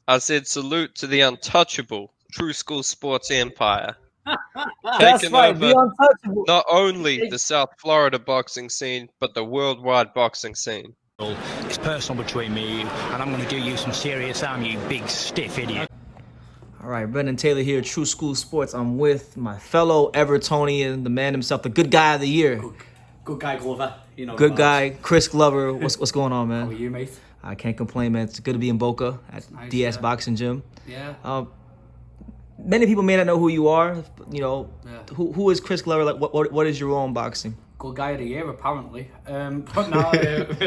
I said salute to the untouchable True School Sports Empire, That's taking right, the over untouchable. not only the South Florida boxing scene, but the worldwide boxing scene. It's personal between me and you, and I'm going to do you some serious harm, you big stiff idiot. All right, Brendan Taylor here, True School Sports. I'm with my fellow Evertonian, the man himself, the good guy of the year. Good guy Glover, you know. Good guy, Chris Glover. What's going on, man? How are you, mate? I can't complain, man. It's good to be in Boca at nice, DS yeah. Boxing Gym. Yeah. Many people may not know who you are. You know, Yeah. who is Chris Glover? Like, what is your role in boxing? Good guy of the year, apparently. But no,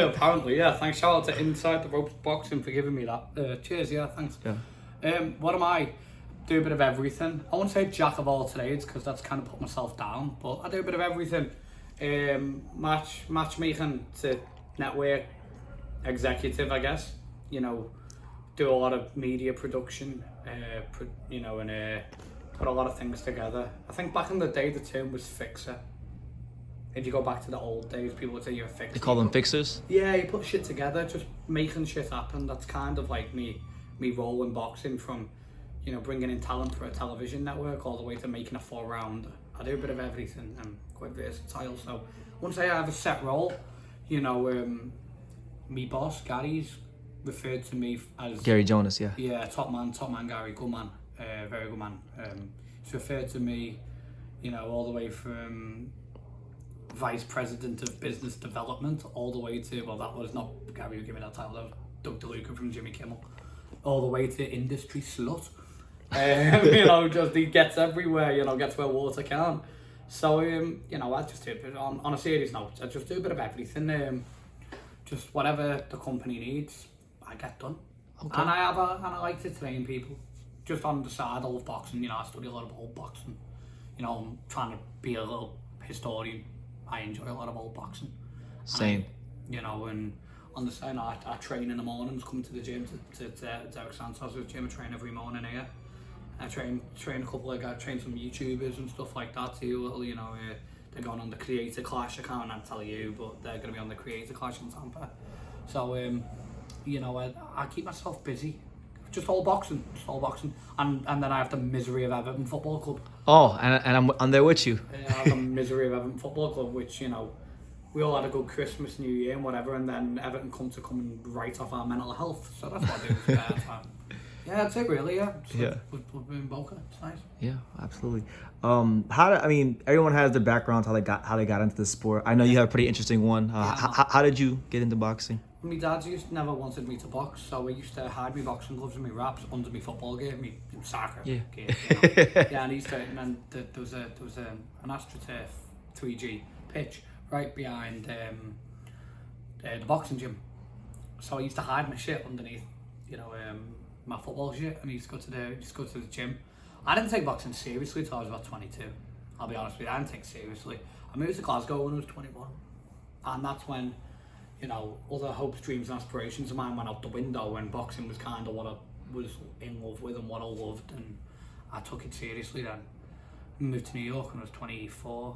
apparently, yeah. Thanks, shout out to Inside the Ropes Boxing for giving me that. Cheers, yeah, thanks. Yeah. What am I? Do a bit of everything. I won't say jack of all trades because that's kind of put myself down, but I do a bit of everything. Matchmaking to network executive, I guess. You know, do a lot of media production, and put a lot of things together. I think back in the day the term was fixer. If you go back to the old days, people would say you're a fixer. They call them fixers? Yeah, you put shit together, just making shit happen. That's kind of like me role in boxing, from, you know, bringing in talent for a television network all the way to making a 4-rounder. I do a bit of everything. I'm quite versatile, so once I have a set role, you know, me boss, Gary's referred to me as... Gary Jonas, yeah. Yeah, top man, Gary, good man, very good man. He's referred to me, you know, all the way from Vice President of Business Development all the way to, well, that was not Gary who gave me that title, that was Doug DeLuca from Jimmy Kimmel, all the way to industry slut. You know, just he gets everywhere, you know, gets where water can. So, you know, I just do a bit, on a serious note, I just do a bit of everything. Just whatever the company needs, I get done. Okay. And I like to train people. Just on the side, I love boxing, you know, I study a lot of old boxing. You know, I'm trying to be a little historian. I enjoy a lot of old boxing. Same. You know, and on the side, I train in the mornings, come to the gym, to Derek Santos's gym. I train every morning here. I train a couple of guys, train some YouTubers and stuff like that too. Little, you know, they're going on the Creator Clash. I can't tell you, but they're going to be on the Creator Clash in Tampa. So, you know, I keep myself busy. Just all boxing, and then I have the misery of Everton Football Club. Oh, and I'm there with you. I have the misery of Everton Football Club, which, you know, we all had a good Christmas, New Year, and whatever, and then Everton come and write off our mental health. So that's what I do in spare time. Yeah, that's it really. Yeah. Yeah. We've been in Boca. It's nice. Yeah, absolutely. Everyone has their backgrounds, how they got into the sport. I know you have a pretty interesting one. How did you get into boxing? My dad never wanted me to box, so he used to hide me boxing gloves and my wraps under my football gear, my soccer gear. You know? Yeah, and then there was an AstroTurf 3G pitch right behind the boxing gym. So I used to hide my shit underneath, you know, my football shit, and he used to go to the gym. I didn't take boxing seriously until I was about 22. I'll be honest with you, I didn't take it seriously. I moved to Glasgow when I was 21, and that's when, you know, other hopes, dreams and aspirations of mine went out the window, when boxing was kind of what I was in love with and what I loved, and I took it seriously then. I moved to New York when I was 24,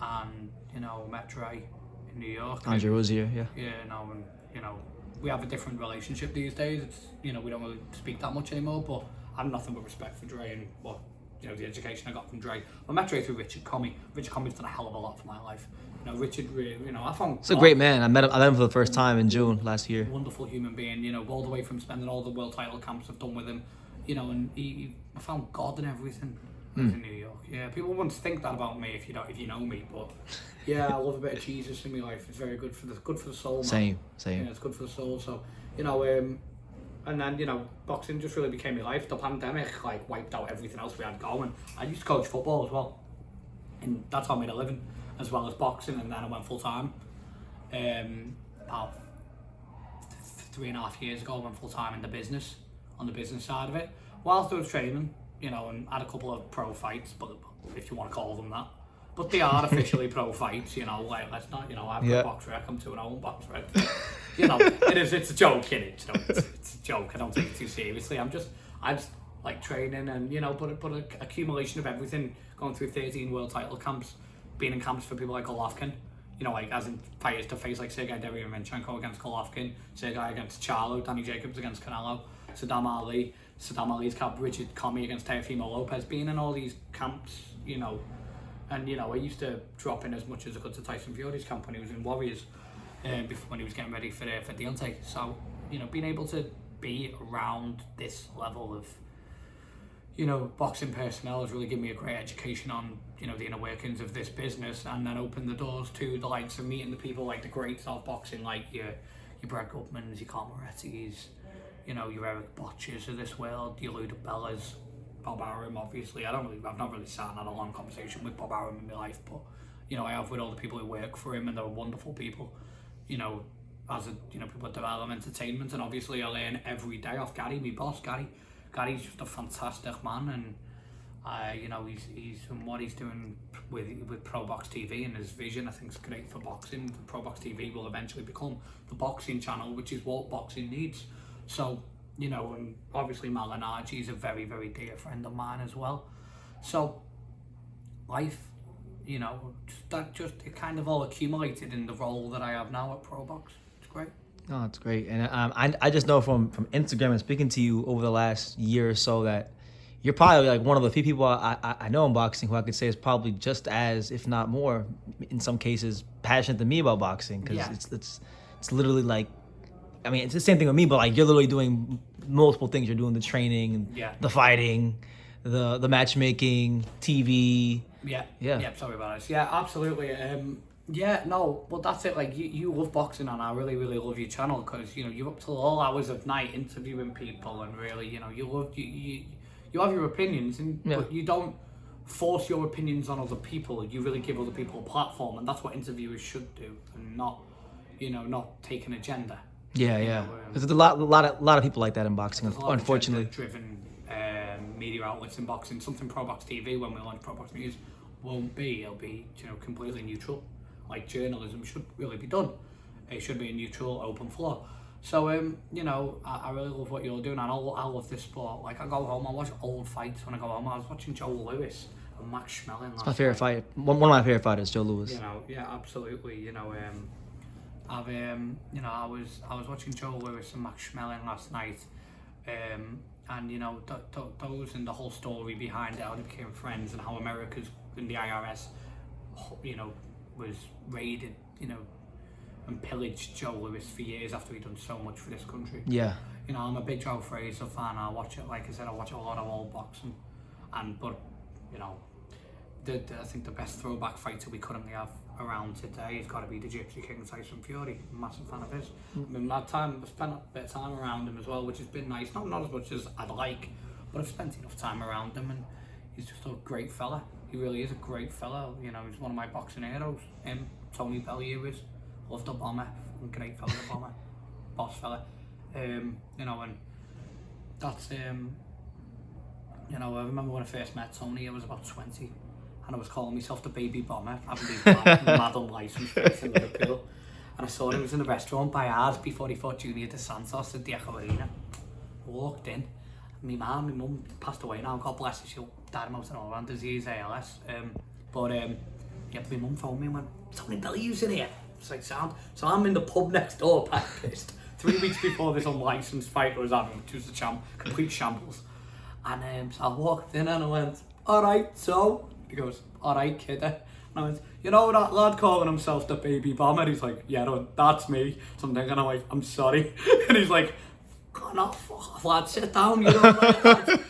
and, you know, met Ray in New York. Andre Rozier, yeah. Yeah, no, and, you know, we have a different relationship these days. It's, you know, we don't really speak that much anymore, but I have nothing but respect for Dre and what, you know, the education I got from Dre. I met Dre through Richard Comey. Richard Comey's done a hell of a lot for my life. You know, Richard, you know, I found... He's a great man. I met him for the first time in June last year. Wonderful human being, you know, all the way from spending all the world title camps I've done with him, you know, and I found God in everything. In New York, yeah. People wouldn't think that about me if you know me, but yeah, I love a bit of Jesus in my life. It's very good for the soul. Man. Same. Yeah, it's good for the soul. So, you know, and then, you know, boxing just really became my life. The pandemic like wiped out everything else we had going. I used to coach football as well, and that's how I made a living, as well as boxing. And then I went full time. About 3.5 years ago, I went full time in the business, on the business side of it, whilst I was training. You know, and had a couple of pro fights, but if you want to call them that. But they are officially pro fights, you know, like, let's not, you know, I've got a box rec, I'm 2-0 box rec. You know, it's a joke, innit? You know, it's a joke, I don't take it too seriously. I just like training and, you know, but an accumulation of everything, going through 13 world title camps, being in camps for people like Golovkin, you know, like as in fighters to face like Sergey Derevyanchenko against Golovkin, Sergey against Charlo, Danny Jacobs against Canelo. Saddam Ali, Saddam Ali's camp, Richard Comey against Teofimo Lopez, being in all these camps, you know, and you know, I used to drop in as much as I could to Tyson Fury's camp when he was in Warriors, before when he was getting ready for Deontay. So, you know, being able to be around this level of, you know, boxing personnel has really given me a great education on, you know, the inner workings of this business, and then opened the doors to the likes of meeting the people like the greats of boxing, like your Brett Gutmans, your Carl Moretti's, you know, your Eric Botchers of this world, your Luda Bellas, Bob Arum, obviously. I've not really sat and had a long conversation with Bob Arum in my life, but, you know, I have with all the people who work for him, and they're wonderful people, you know, as a, you know, people at Develop Entertainment, and obviously I learn every day off Gary, my boss, Gary. Gary's just a fantastic man, and you know, he's and what he's doing with Pro Box TV and his vision, I think, is great for boxing. The Pro Box TV will eventually become the boxing channel, which is what boxing needs. So, you know, and obviously Malignaggi is a very, very dear friend of mine as well. So, life, you know, it kind of all accumulated in the role that I have now at Pro Box. It's great. Oh, it's great. And I just know from Instagram and speaking to you over the last year or so that you're probably like one of the few people I know in boxing who I could say is probably just as, if not more, in some cases, passionate than me about boxing. Because it's literally like, I mean, it's the same thing with me, but like you're literally doing multiple things. You're doing the training, the fighting, the matchmaking, TV. Yeah. Sorry about this. Yeah, absolutely. Yeah, no, but that's it. Like you love boxing, and I really, really love your channel because, you know, you're up till all hours of night interviewing people, and really, you know, you have your opinions, but you don't force your opinions on other people. You really give other people a platform, and that's what interviewers should do, and not, you know, not take an agenda. Yeah. There's a lot of people like that in boxing, unfortunately. Driven media outlets in boxing. Something Pro Box TV, when we launch Pro Box News, won't be. It'll be, you know, completely neutral. Like journalism should really be done. It should be a neutral, open floor. So, you know, I really love what you're doing, and I love this sport. Like, I go home, I watch old fights when I go home. I was watching Joe Lewis and Max Schmeling. It's my favorite fight. One of my favorite fighters, Joe Lewis. You know, yeah, absolutely. You know, you know, I was watching Joe Lewis and Max Schmeling last night, and you know, those and the whole story behind it, how they became friends, and how America's in the IRS, you know, was raided, you know, and pillaged Joe Lewis for years after he'd done so much for this country. Yeah. You know, I'm a big Joe Frazier fan. I watch it, like I said, I watch a lot of old boxing, but you know, I think the best throwback fighter we currently have around today has got to be the Gypsy King, Tyson Fury. I'm a massive fan of his. I mean, I've spent a bit of time around him as well, which has been nice. Not as much as I'd like, but I've spent enough time around him, and he's just a great fella. He really is a great fella. You know, he's one of my boxing heroes. Tony Bellew is. Loved the Bomber. Great fella, the Bomber. Boss fella. You know, and that's, you know, I remember when I first met Tony, I was about 20, and I was calling myself the Baby Bomber, having these mad unlicensed fights in Liverpool. And I saw him, he was in a restaurant by ours before he fought Junior Dos Santos at the Echo Arena. I walked in, and my mum passed away now, God bless her, she died of motor neuron disease, ALS. Yeah, my mum phoned me and went, Tony Bellew's in here. It's like, sound. So I'm in the pub next door, pissed. 3 weeks before this unlicensed fight was having, which was a complete shambles. And so I walked in and I went, alright, so? He goes, alright, kidder. And I went, you know that lad calling himself the Baby Bomber? He's like, yeah, no, that's me. Something, and I'm like, I'm sorry. And he's like, God, no, fuck off, lad, sit down, you know.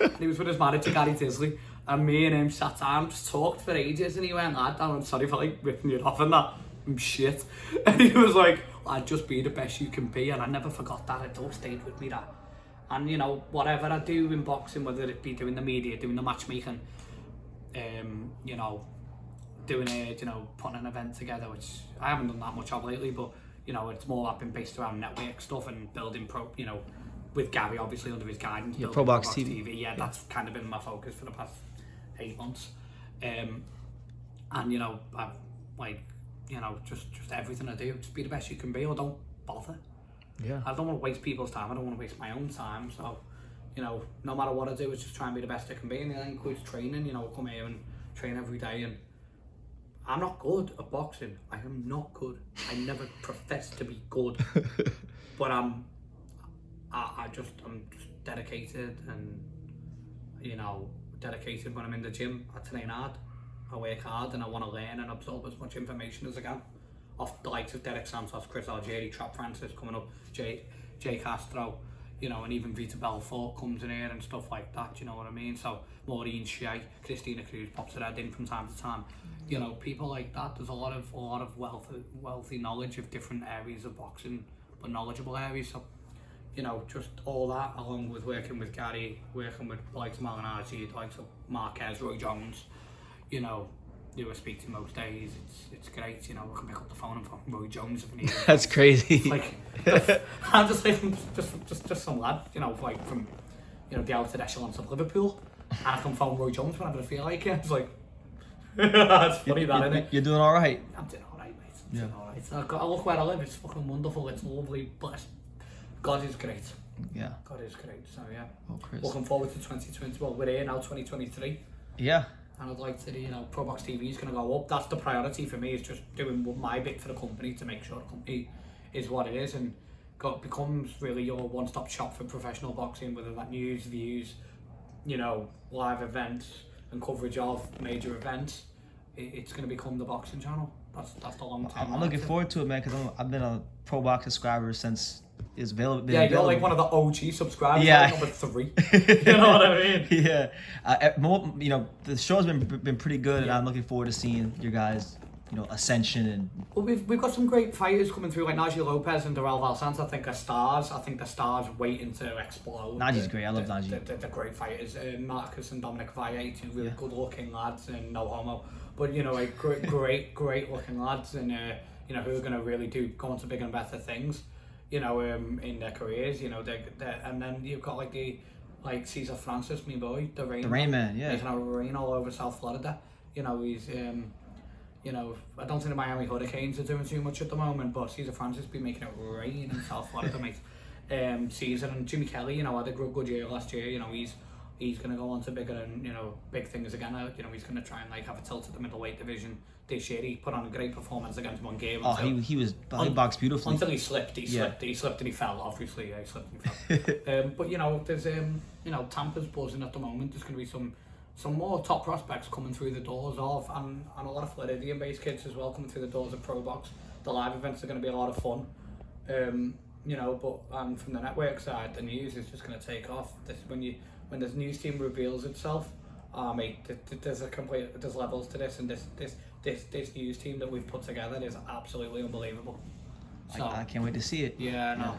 And he was with his manager, Gary Disley. And me and him sat down, just talked for ages, and he went, lad, I'm sorry for like ripping you off and that. I'm shit. And he was like, lad, just be the best you can be. And I never forgot that. It all stayed with me, that. And you know, whatever I do in boxing, whether it be doing the media, doing the matchmaking, you know, doing it, you know, putting an event together, which I haven't done that much of lately, but you know, it's more been based around network stuff and building you know, with Gary obviously under his guidance. Yeah, Pro Box TV. Yeah, that's kind of been my focus for the past 8 months. And you know, I've like, you know, just everything I do, just be the best you can be, or don't bother. Yeah. I don't want to waste people's time. I don't want to waste my own time. So, you know, no matter what I do, it's just try and be the best I can be. And that includes training. You know, I come here and train every day. And I'm not good at boxing. I am not good. I never profess to be good. But I'm just dedicated and, you know, dedicated when I'm in the gym. I train hard, I work hard, and I want to learn and absorb as much information as I can off the likes of Derek Santos, Chris Algieri, Trap Francis coming up, Jay Castro, you know, and even Vita Belfort comes in here and stuff like that, you know what I mean? So Maureen Shea, Christina Cruz pops her head in from time to time. You know, people like that. There's a lot of wealthy knowledge of different areas of boxing, but knowledgeable areas. So, you know, just all that, along with working with Gary, working with the likes of Malinazzi, the likes of Marquez, Roy Jones, you know, who I speak to most days. It's great, you know. I can pick up the phone and phone Roy Jones if I need it. That's crazy. It's like, I'm just like just some lad, you know, like from, you know, the outer echelons of Liverpool, and I can phone Roy Jones whenever I feel like it. It's like, it's funny that, isn't it? You're doing all right. I'm doing all right, mate. I'm doing all right. I look where I live. It's fucking wonderful. It's lovely, blessed. God is great. Yeah. God is great. So yeah. Oh, Chris. Looking forward to 2020. Well, we're here now, 2023. Yeah. And I'd like to, you know, Pro Box TV is going to go up. That's the priority for me, is just doing my bit for the company to make sure the company is what it is and becomes really your one-stop shop for professional boxing, whether that news, views, you know, live events and coverage of major events. It's going to become the boxing channel. That's the long term. I'm looking forward to it, man, because I've been a Pro Box subscriber since it's available. Yeah, you're like one of the OG subscribers. Yeah. Like number 3. You know what I mean? Yeah. You know, the show's been pretty good, and I'm looking forward to seeing your guys, you know, ascension and. Well, we've got some great fighters coming through, like Najee Lopez and Darrell Valsant. I think are stars. I think the stars waiting to explode. Najee's great. I love Najee. They're great fighters. Marcus and Dominic Valle, two really good-looking lads, and no homo. But you know, like great-looking lads, and you know, who are going to really go on to bigger and better things. You know, in their careers. You know, and then you've got like Cesar Francis, me boy, the Rain Man, yeah, making a rain all over South Florida. You know, he's you know, I don't think the Miami Hurricanes are doing too much at the moment, but Cesar Francis be making it rain in South Florida, mate. Cesar and Jimmy Kelly, you know, had a good year last year. You know, he's going to go on to bigger and, you know, big things again. You know, he's going to try and like have a tilt at the middleweight division this year. He put on a great performance against Mongeiro. Oh, he boxed beautifully. Until he slipped. He slipped and he fell, obviously. Yeah, he slipped and he fell. But, you know, there's, you know, Tampa's buzzing at the moment. There's going to be some more top prospects coming through the doors of, and a lot of Floridian-based kids as well coming through the doors of Pro Box. The live events are going to be a lot of fun. You know, but and from the network side, the news is just going to take off. When this news team reveals itself, mate, there's levels to this, and this news team that we've put together is absolutely unbelievable. So, I can't wait to see it. Yeah, no.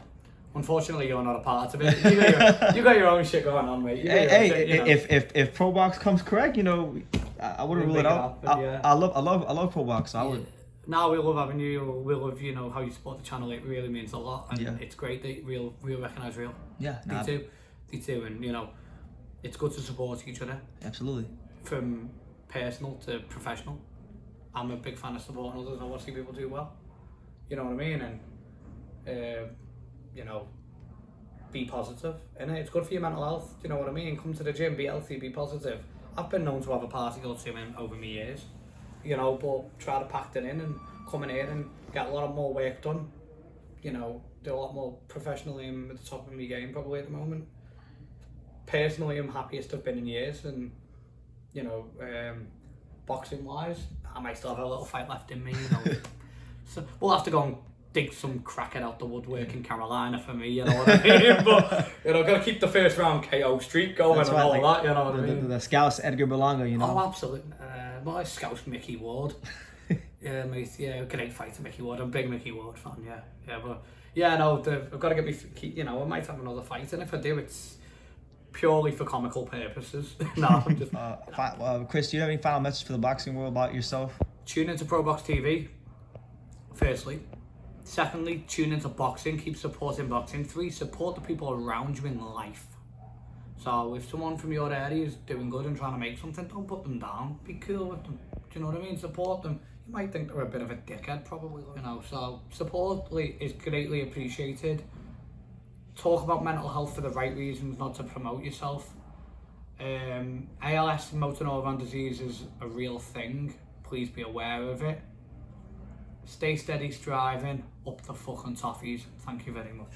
Unfortunately, you're not a part of it. You got your own shit going on, mate. If Pro Box comes correct, you know, I wouldn't rule it out. I love Pro Box. So I would. No, we love having you. We love, you know, how you support the channel. It really means a lot, and it's great that real recognise real. Yeah, they too, and you know, it's good to support each other. Absolutely. From personal to professional, I'm a big fan of supporting others. I want to see people do well. You know what I mean? And you know, be positive, and it's good for your mental health. You know what I mean? Come to the gym, be healthy, be positive. I've been known to have a party or two in over my years, you know, but try to pack it in and come in here and get a lot more work done. You know, do a lot more professionally. I'm at the top of my game probably at the moment. Personally, I'm happiest I've been in years, and you know, boxing wise, I might still have a little fight left in me. You know, so we'll have to go and dig some crackhead out the woodwork in Carolina for me, you know what I mean? But, you know, got to keep the first round KO streak going. That's and all that, you know what I mean? The Scouse Edgar Berlanga, you know? Oh, absolutely. My Scouse Mickey Ward. Yeah, mate, yeah, great fighter Mickey Ward. I'm a big Mickey Ward fan, yeah. But, yeah, no, I've got to get me, you know, I might have another fight, and if I do, it's purely for comical purposes. No, I'm just... Chris, do you have any final message for the boxing world about yourself? Tune into Pro Box TV, firstly. Secondly, tune into boxing, keep supporting boxing. 3, support the people around you in life. So if someone from your area is doing good and trying to make something, don't put them down. Be cool with them. Do you know what I mean? Support them. You might think they're a bit of a dickhead, probably, you know. So support is greatly appreciated. Talk about mental health for the right reasons, not to promote yourself. ALS, motor neuron disease, is a real thing. Please be aware of it. Stay steady, striving, up the fucking toffees. Thank you very much.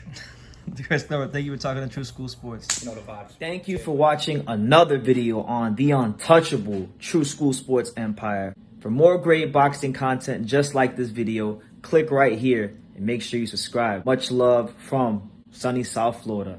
Chris Number, thank you for talking to True School Sports. You know the vibes. Thank you for watching another video on the untouchable True School Sports Empire. For more great boxing content just like this video, click right here and make sure you subscribe. Much love from sunny South Florida.